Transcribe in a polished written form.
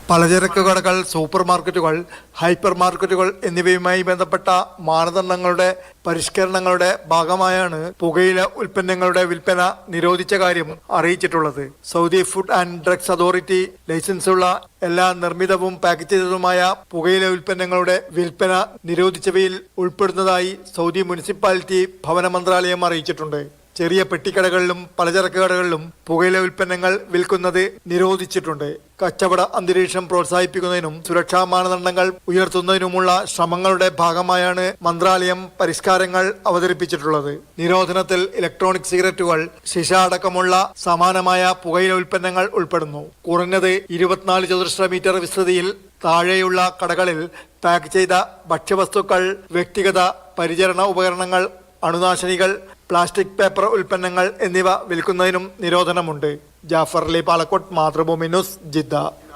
പലചരക്ക് കടകൾ, സൂപ്പർ മാർക്കറ്റുകൾ, ഹൈപ്പർ മാർക്കറ്റുകൾ എന്നിവയുമായി ബന്ധപ്പെട്ട മാനദണ്ഡങ്ങളുടെ പരിഷ്കരണങ്ങളുടെ ഭാഗമായാണ് പുകയില ഉൽപ്പന്നങ്ങളുടെ വിൽപ്പന നിരോധിച്ച കാര്യം അറിയിച്ചിട്ടുള്ളത്. Saudi food and drugs authority ലൈസൻസുള്ള എല്ലാ നിർമ്മിതവും പാക്ക് ചെയ്തതുമായ പുകയില ഉൽപ്പന്നങ്ങളുടെ വിൽപ്പന നിരോധിച്ചവയിൽ ഉൾപ്പെടുന്നതായി സൗദി മുനിസിപ്പാലിറ്റി ഭവന മന്ത്രാലയം അറിയിച്ചിട്ടുണ്ട്. ചെറിയ പെട്ടിക്കടകളിലും പലചരക്ക് കടകളിലും പുകയില ഉൽപ്പന്നങ്ങൾ വിൽക്കുന്നത് നിരോധിച്ചിട്ടുണ്ട്. കച്ചവട അന്തരീക്ഷം പ്രോത്സാഹിപ്പിക്കുന്നതിനും സുരക്ഷാ മാനദണ്ഡങ്ങൾ ഉയർത്തുന്നതിനുമുള്ള ശ്രമങ്ങളുടെ ഭാഗമായാണ് മന്ത്രാലയം പരിഷ്കാരങ്ങൾ അവതരിപ്പിച്ചിട്ടുള്ളത്. നിരോധനത്തിൽ ഇലക്ട്രോണിക് സിഗരറ്റുകൾ, ശിശ അടക്കമുള്ള സമാനമായ പുകയില ഉൽപ്പന്നങ്ങൾ ഉൾപ്പെടുന്നു. കുറഞ്ഞത് 24 ചതുരശ്ര മീറ്റർ വിസ്തൃതിയിൽ താഴെയുള്ള കടകളിൽ പാക്ക് ചെയ്ത ഭക്ഷ്യവസ്തുക്കൾ, വ്യക്തിഗത പരിചരണ ഉപകരണങ്ങൾ, അണുനാശിനികൾ, പ്ലാസ്റ്റിക് പേപ്പർ ഉൽപ്പന്നങ്ങൾ എന്നിവ വിൽക്കുന്നതിനും നിരോധനമുണ്ട്. Jafar Ali, Palakkode, Mathrubhumi news, Jeddah.